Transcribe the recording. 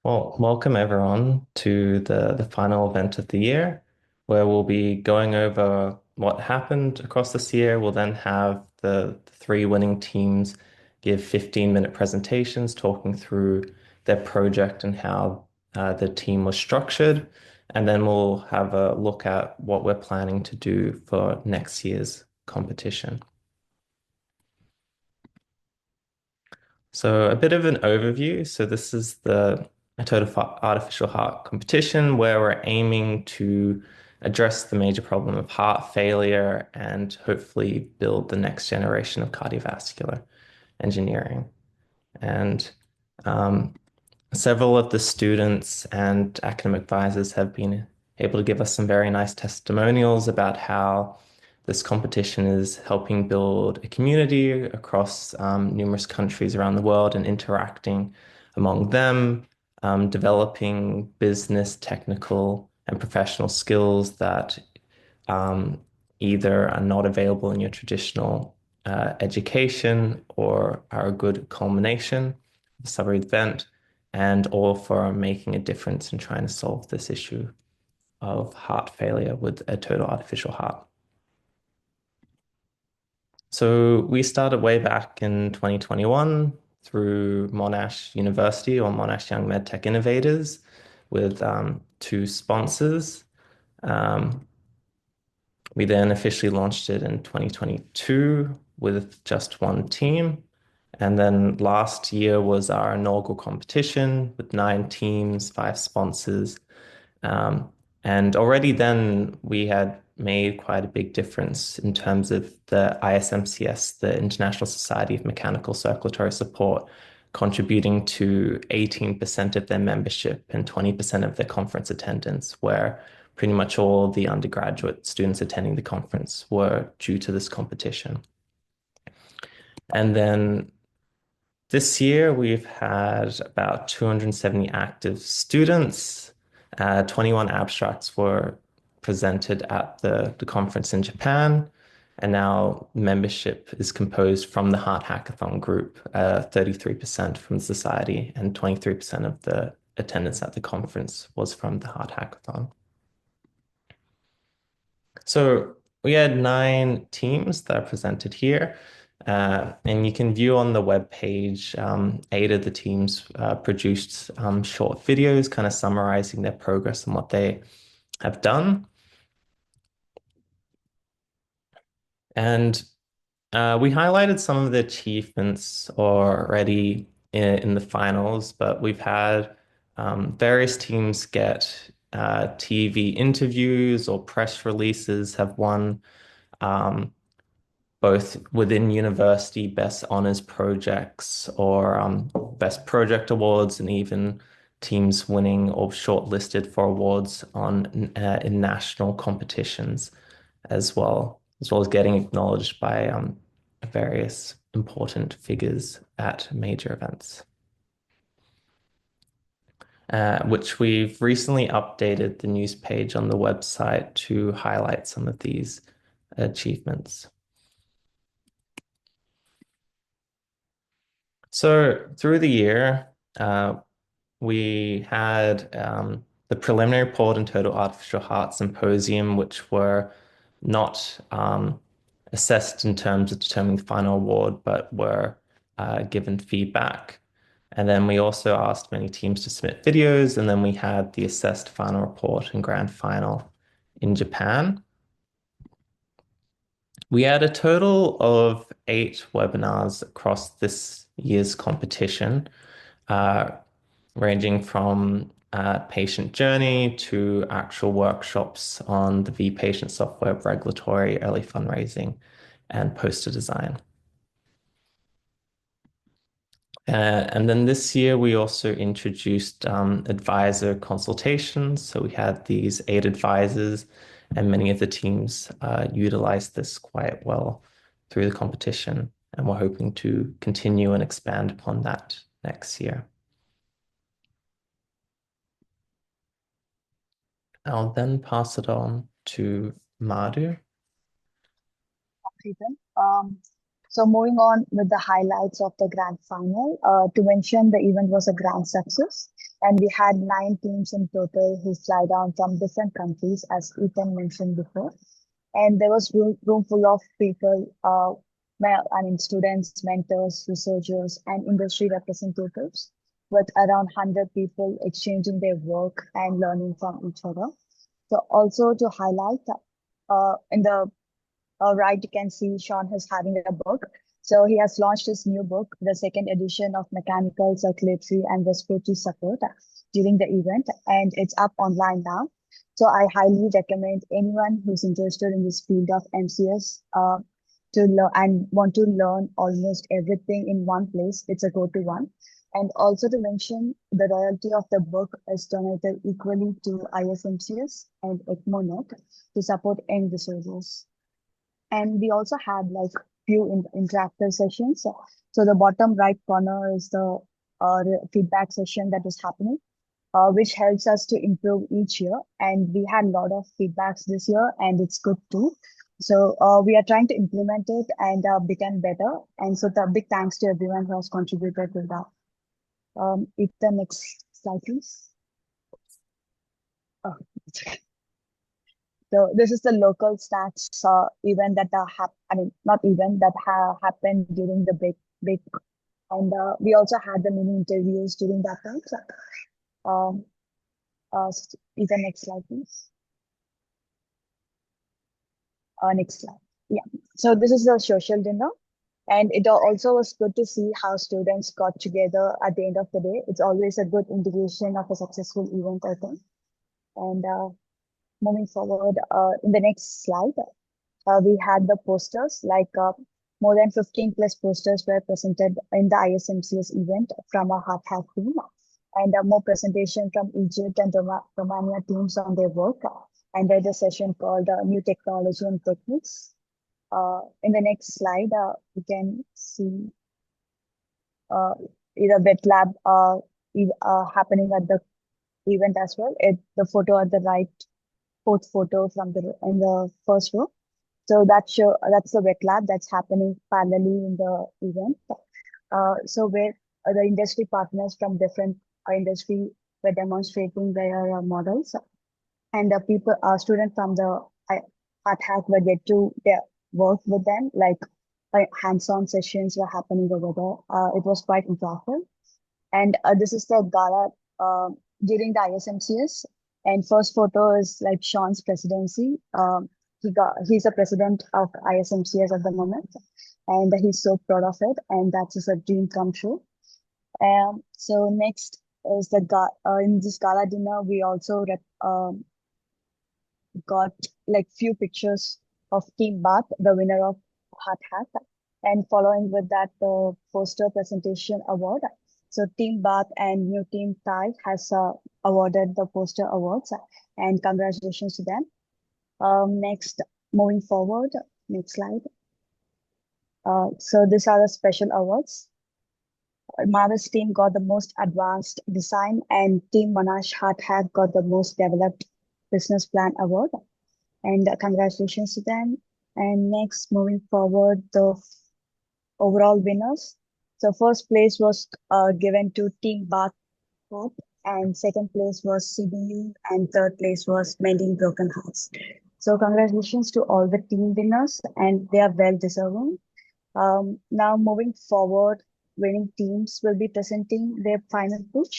Well, welcome everyone to the final event of the year, where we'll be going over what happened across this year. We'll then have the three winning teams give 15-minute presentations talking through their project and how the team was structured. And then we'll have a look at what we're planning to do for next year's competition. So a bit of an overview. So this is the Artificial Heart competition where we're aiming to address the major problem of heart failure and hopefully build the next generation of cardiovascular engineering. And um, several of the students and academic advisors have been able to give us some very nice testimonials about how this competition is helping build a community across numerous countries around the world and interacting among them, developing business, technical, and professional skills that um, either are not available in your traditional education or are a good culmination of the summer event, and all for making a difference in trying to solve this issue of heart failure with a total artificial heart. So we started way back in 2021 through Monash University or Monash Young MedTech Innovators with two sponsors. Um, we then officially launched it in 2022 with just one team. And then last year was our inaugural competition with nine teams, five sponsors. Um, and already then we had made quite a big difference in terms of the ISMCS, the International Society of Mechanical Circulatory Support, contributing to 18% of their membership and 20% of their conference attendance, where pretty much all the undergraduate students attending the conference were due to this competition. And then this year, we've had about 270 active students. 21 abstracts were presented at the conference in Japan. And now membership is composed from the Heart Hackathon group, 33% from the society, and 23% of the attendance at the conference was from the Heart Hackathon. So we had nine teams that are presented here. And you can view on the web page, eight of the teams produced short videos kind of summarizing their progress and what they have done. And we highlighted some of the achievements already in the finals, but we've had various teams get TV interviews or press releases have won. Um, both within university best honors projects or best project awards, and even teams winning or shortlisted for awards on in national competitions as well as getting acknowledged by various important figures at major events. Which we've recently updated the news page on the website to highlight some of these achievements. So through the year, we had the preliminary report and total artificial heart symposium, which were not assessed in terms of determining the final award, but were given feedback. And then we also asked many teams to submit videos, and then we had the assessed final report and grand final in Japan. We had a total of eight webinars across this year's competition, uh, ranging from patient journey to actual workshops on the V-Patient software, regulatory, early fundraising, and poster design. And then this year, we also introduced advisor consultations. So we had these eight advisors, and many of the teams utilized this quite well through the competition. And we're hoping to continue and expand upon that next year. I'll then pass it on to Madhu. Ethan. So moving on with the highlights of the grand final, to mention the event was a grand success. And we had 9 teams in total who fly down from different countries, as Ethan mentioned before. And there was room full of people, I mean, students, mentors, researchers, and industry representatives, with around 100 people exchanging their work and learning from each other. So also to highlight, in the right, you can see Sean is having a book. So he has launched his new book, the second edition of Mechanical, Circulatory, and Respiratory Support during the event, and it's up online now. So I highly recommend anyone who's interested in this field of MCS to learn and want to learn almost everything in one place. It's a go-to one. And also to mention, the royalty of the book is donated equally to ISMCS and ECMONet to support young researchers. And we also had like few interactive sessions. So the bottom right corner is the feedback session that is happening, which helps us to improve each year. And we had a lot of feedbacks this year, and it's good too. So we are trying to implement it and become better. And so the big thanks to everyone who has contributed to that. It's the next slide, please. Oh, so this is the local stats event that I mean, not event that happened during the break, and we also had the mini interviews during that time. So, um, is the next slide, please? Next slide. Yeah. So this is the social dinner, and it also was good to see how students got together at the end of the day. It's always a good indication of a successful event, I think. And moving forward, in the next slide. We had the posters, like more than 15 plus posters were presented in the ISMCS event from our Hot Hack team, and more presentation from Egypt and Romania teams on their work. And there's a session called New Technology and Techniques. In the next slide, we can see uh, either wet lab happening at the event as well. The photo at the right, fourth photo from the in the first row. So that's the wet lab that's happening parallelly in the event. So where the industry partners from different industry were demonstrating their models, and the students from the art hack were get to work with them, like hands-on sessions were happening over there. It was quite interactive. And this is the gala during the ISMCS. And first photo is like Sean's presidency. He's a president of ISMCS at the moment, and he's so proud of it. And that's just a dream come true. So next is in this gala dinner, we also got like few pictures of Team Bath, the winner of Hot Hack, and following with that, the poster presentation award. So Team Bath and New Team Thai has awarded the poster awards, and congratulations to them. Next, moving forward, next slide. So these are the special awards. Marvel's team got the most advanced design, and Team Monash Hot Hack got the most developed business plan award. And congratulations to them. And next, moving forward, the overall winners. So first place was given to Team Bath, and second place was CBU, and third place was Mending Broken Hearts. So congratulations to all the team winners, and they are well deserving. Now moving forward, winning teams will be presenting their final pitch.